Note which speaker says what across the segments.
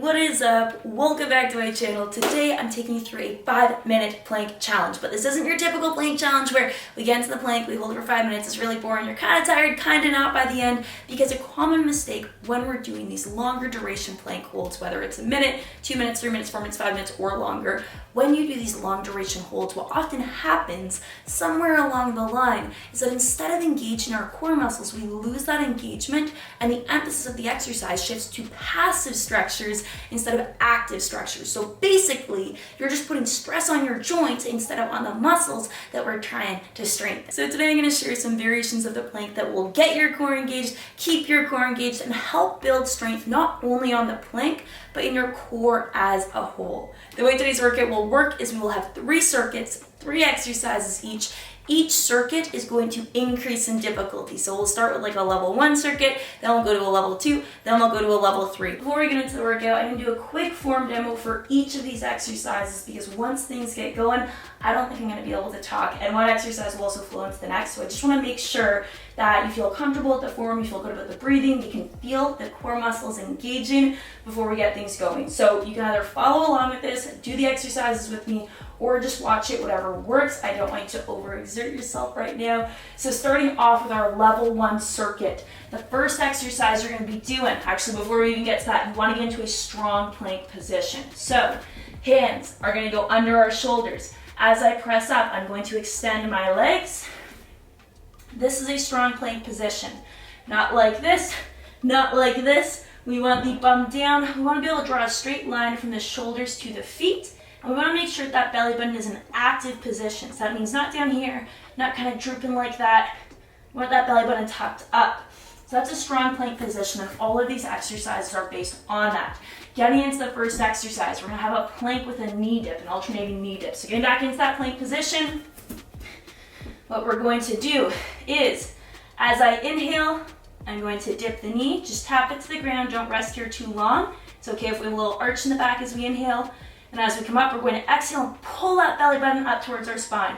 Speaker 1: What is up? Welcome back to my channel. Today I'm taking you through a 5-minute plank challenge, but this isn't your typical plank challenge where we get into the plank, we hold it for 5 minutes, it's really boring, you're kind of tired, kind of not by the end, because a common mistake when we're doing these longer duration plank holds, whether it's a minute, 2 minutes, 3 minutes, 4 minutes, 5 minutes, or longer, when you do these long duration holds, what often happens somewhere along the line is that instead of engaging our core muscles, we lose that engagement and the emphasis of the exercise shifts to passive structures instead of active structures. So basically, you're just putting stress on your joints instead of on the muscles that we're trying to strengthen. So today I'm going to share some variations of the plank that will get your core engaged, keep your core engaged, and help build strength not only on the plank, but in your core as a whole. The way today's workout will work is we will have 3 circuits, 3 exercises each. Each circuit is going to increase in difficulty. So we'll start with like a level 1 circuit, then we'll go to a level 2, then we'll go to a level 3. Before we get into the workout, I'm gonna do a quick form demo for each of these exercises because once things get going, I don't think I'm gonna be able to talk. And one exercise will also flow into the next. So I just wanna make sure that you feel comfortable with the form, you feel good about the breathing, you can feel the core muscles engaging before we get things going. So you can either follow along with this, do the exercises with me, or just watch it, whatever works. I don't want you to overexert yourself right now. So starting off with our level 1 circuit, the first exercise you're gonna be doing, actually before we even get to that, you wanna get into a strong plank position. So hands are gonna go under our shoulders. As I press up, I'm going to extend my legs. This is a strong plank position. Not like this, not like this. We want the bum down. We wanna be able to draw a straight line from the shoulders to the feet. And we want to make sure that belly button is in active position. So that means not down here, not kind of drooping like that. We want that belly button tucked up. So that's a strong plank position, and all of these exercises are based on that. Getting into the first exercise, we're going to have a plank with a knee dip, an alternating knee dip. So getting back into that plank position, what we're going to do is, as I inhale, I'm going to dip the knee, just tap it to the ground, don't rest here too long. It's okay if we have a little arch in the back as we inhale. And as we come up, we're going to exhale and pull that belly button up towards our spine.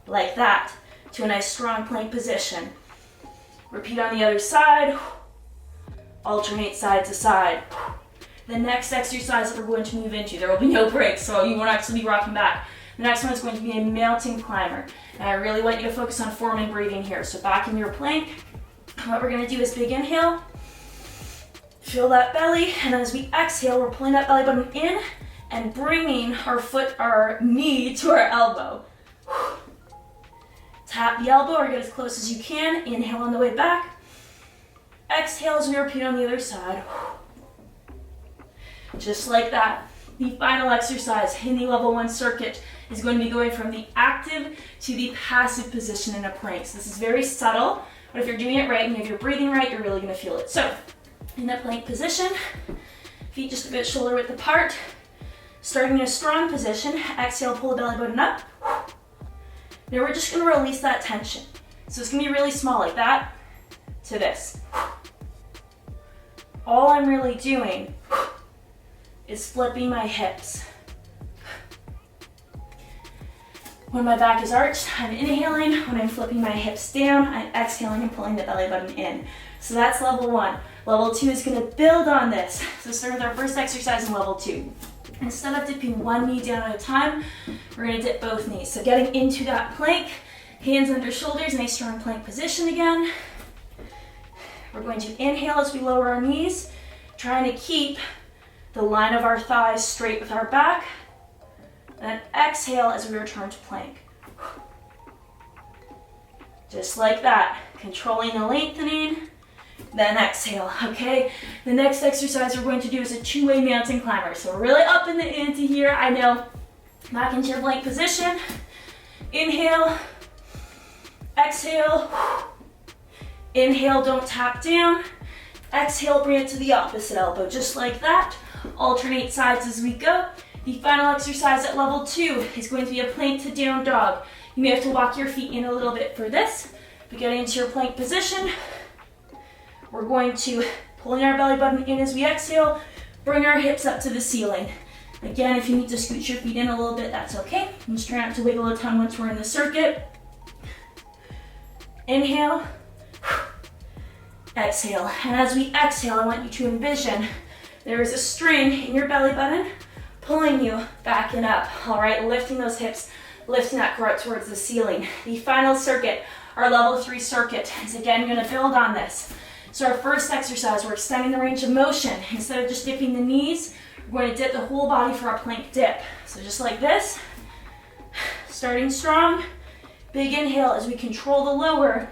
Speaker 1: Like that, to a nice strong plank position. Repeat on the other side. Alternate side to side. The next exercise that we're going to move into, there will be no breaks, so you won't actually be rocking back. The next one is going to be a mountain climber. And I really want you to focus on form and breathing here. So back in your plank, what we're going to do is big inhale. Feel that belly, and as we exhale, we're pulling that belly button in and bringing our knee to our elbow. Tap the elbow or get as close as you can. Inhale on the way back. Exhale as we repeat on the other side. Just like that. The final exercise in the level 1 circuit is going to be going from the active to the passive position in a plank. So this is very subtle, but if you're doing it right and you have your breathing right, you're really going to feel it. So in the plank position, feet just a bit shoulder width apart. Starting in a strong position, exhale, pull the belly button up. Now we're just gonna release that tension. So it's gonna be really small, like that, to this. All I'm really doing is flipping my hips. When my back is arched, I'm inhaling. When I'm flipping my hips down, I'm exhaling and pulling the belly button in. So that's level 1. Level 2 is gonna build on this. So start with our first exercise in level 2. Instead of dipping one knee down at a time, we're going to dip both knees. So getting into that plank, hands under shoulders in a strong plank position again. We're going to inhale as we lower our knees, trying to keep the line of our thighs straight with our back. Then exhale as we return to plank. Just like that, controlling the lengthening. Then exhale, okay? The next exercise we're going to do is a 2-way mountain climber. So we're really up in the ante here, I know. Back into your plank position. Inhale, exhale. Inhale, don't tap down. Exhale, bring it to the opposite elbow, just like that. Alternate sides as we go. The final exercise at level 2 is going to be a plank to down dog. You may have to walk your feet in a little bit for this, but getting into your plank position, we're going to pull our belly button in as we exhale, bring our hips up to the ceiling. Again, if you need to scoot your feet in a little bit, that's okay. Just try not to wiggle the tongue once we're in the circuit. Inhale, exhale. And as we exhale, I want you to envision there is a string in your belly button pulling you back and up. All right, lifting those hips, lifting that core up towards the ceiling. The final circuit, our level 3 circuit, is again gonna build on this. So our first exercise, we're extending the range of motion. Instead of just dipping the knees, we're going to dip the whole body for our plank dip. So just like this, starting strong, big inhale as we control the lower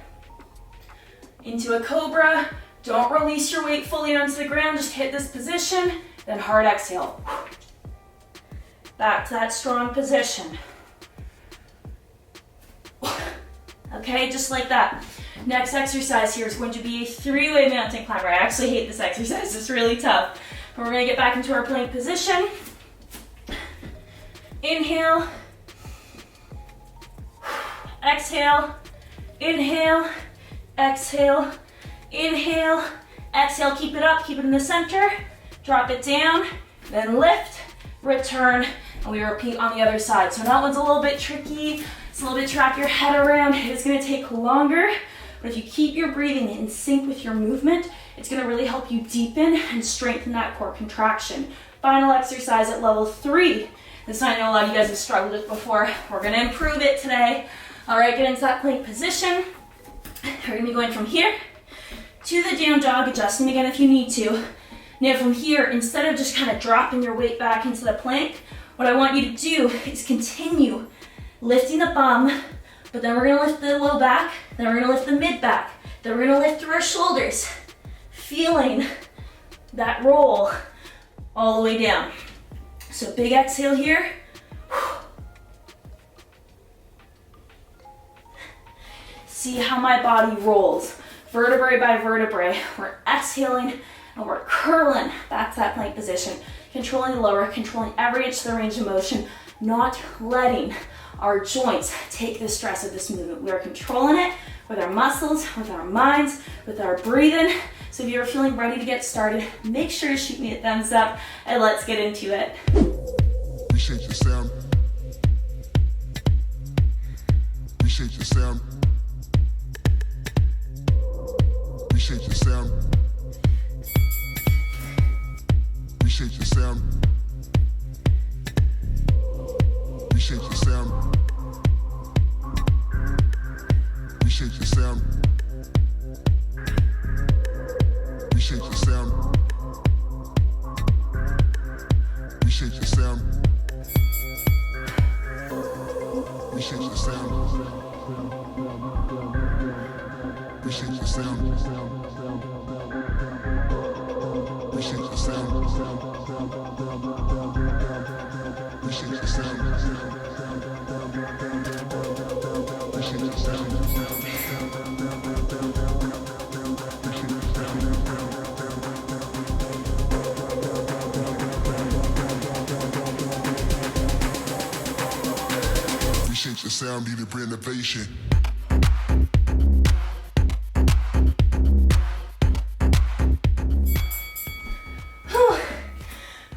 Speaker 1: into a cobra. Don't release your weight fully onto the ground, just hit this position, then hard exhale. Back to that strong position. Okay, just like that. Next exercise here is going to be a 3-way mountain climber. I actually hate this exercise, it's really tough. But we're gonna get back into our plank position. Inhale. Exhale. Inhale. Exhale. Inhale. Exhale, keep it up, keep it in the center. Drop it down, then lift, return, and we repeat on the other side. So that one's a little bit tricky. It's a little bit to wrap your head around. It's gonna take longer, but if you keep your breathing in sync with your movement, it's gonna really help you deepen and strengthen that core contraction. Final exercise at level 3. This I know a lot of you guys have struggled with before. We're gonna improve it today. All right, get into that plank position. We're gonna be going from here to the down dog, adjusting again if you need to. Now from here, instead of just kind of dropping your weight back into the plank, what I want you to do is continue lifting the bum, but then we're gonna lift the low back, then we're gonna lift the mid back, then we're gonna lift through our shoulders, feeling that roll all the way down. So big exhale here. See how my body rolls, vertebrae by vertebrae. We're exhaling and we're curling back to that plank position, controlling the lower, controlling every inch of the range of motion, not letting our joints take the stress of this movement. We are controlling it with our muscles, with our minds, with our breathing. So if you're feeling ready to get started, make sure to shoot me a thumbs up and let's get into it.
Speaker 2: Appreciate your sound. Appreciate your sound. Appreciate your sound. Appreciate your sound. Appreciate your sound. Appreciate your sound. Appreciate your sound. Appreciate your sound. Appreciate your sound. Appreciate your sound. Appreciate your sound. Appreciate your sound. Appreciate your sound. Appreciate your sound, needed renovation.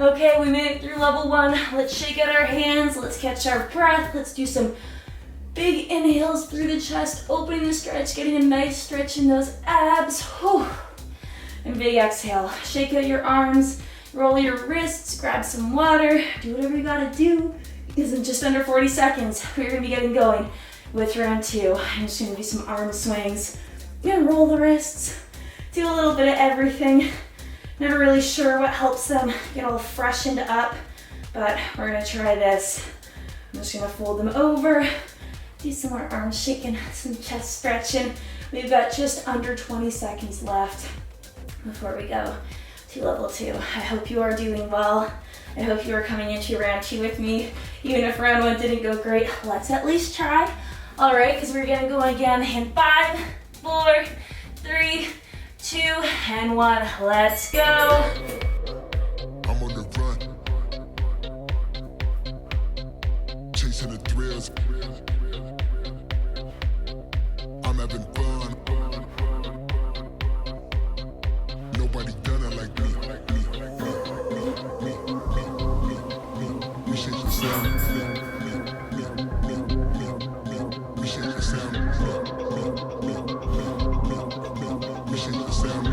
Speaker 1: Okay, we made it through level 1. Let's shake out our hands, let's catch our breath, let's do some big inhales through the chest, opening the stretch, getting a nice stretch in those abs. Whew. And big exhale. Shake out your arms, roll your wrists, grab some water, do whatever you gotta do, because in just under 40 seconds, we're gonna be getting going with round 2. I'm just gonna do some arm swings. You're gonna roll the wrists, do a little bit of everything. Never really sure what helps them get all freshened up, but we're gonna try this. I'm just gonna fold them over, do some more arm shaking, some chest stretching. We've got just under 20 seconds left before we go to level 2. I hope you are doing well. I hope you are coming into round 2 with me. Even if round 1 didn't go great, let's at least try. All right, because we're gonna go again in 5, 4, 3, 2, and 1. Let's go.
Speaker 2: I'm on the run, chasing the thrills. I'm having fun. Nobody done it like me. Appreciate your sound. Appreciate your sound. Appreciate your sound.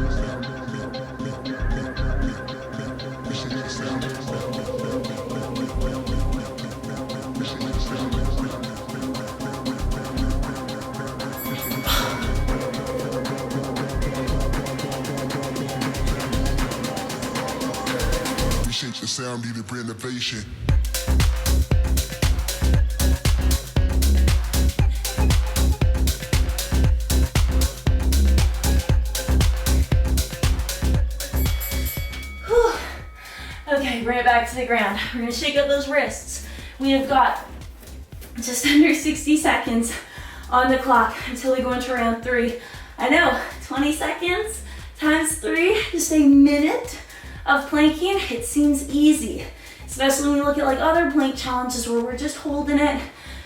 Speaker 2: Appreciate your sound, needed renovation.
Speaker 1: Whew. Okay, bring it back to the ground. We're gonna shake out those wrists. We have got just under 60 seconds on the clock until we go into round 3. I know, 20 seconds times 3, just a minute of planking. It seems easy, especially when you look at like other plank challenges where we're just holding it,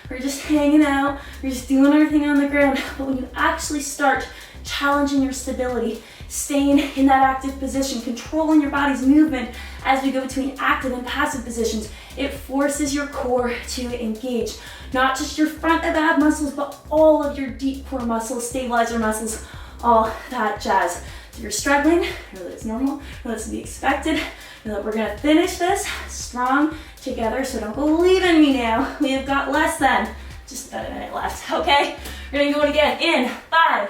Speaker 1: we're just hanging out, we're just doing our thing on the ground. But when you actually start challenging your stability, staying in that active position, controlling your body's movement as we go between active and passive positions, it forces your core to engage. Not just your front of ab muscles, but all of your deep core muscles, stabilizer muscles, all that jazz. If you're struggling, know that it's normal, know that's to be expected, know that we're gonna finish this strong together, so don't go leaving me now. We have got less than just about a minute left, okay? We're gonna go it again in 5,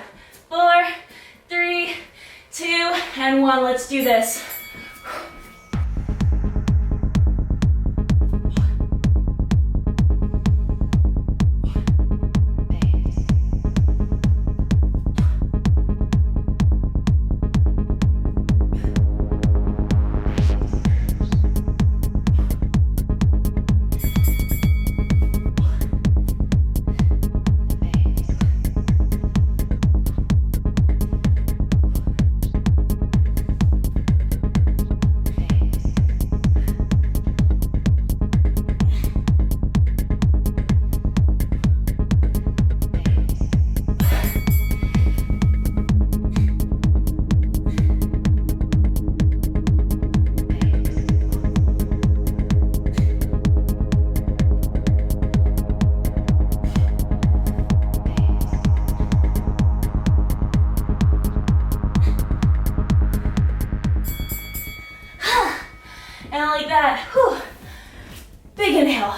Speaker 1: 4, 3, 2, and 1. Let's do this. And like that, whew, big inhale.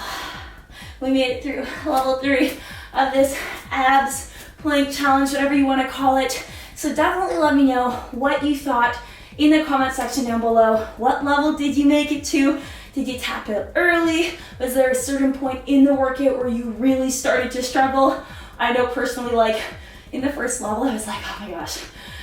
Speaker 1: We made it through level 3 of this abs plank challenge, whatever you want to call it. So definitely let me know what you thought in the comment section down below. What level did you make it to? Did you tap out early? Was there a certain point in the workout where you really started to struggle? I know personally, like in the first level, I was like, oh my gosh,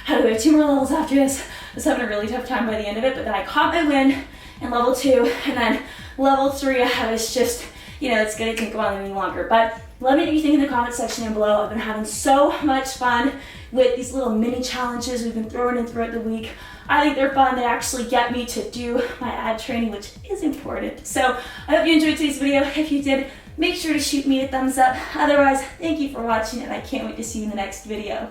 Speaker 1: how do I have 2 more levels after this? I was having a really tough time by the end of it, but then I caught my win in level 2, and then level 3, I was just, it's gonna take go on any longer. But let me know what you think in the comment section down below. I've been having so much fun with these little mini challenges we've been throwing in throughout the week. I think they're fun. They actually get me to do my ab training, which is important. So I hope you enjoyed today's video. If you did, make sure to shoot me a thumbs up. Otherwise, thank you for watching, and I can't wait to see you in the next video.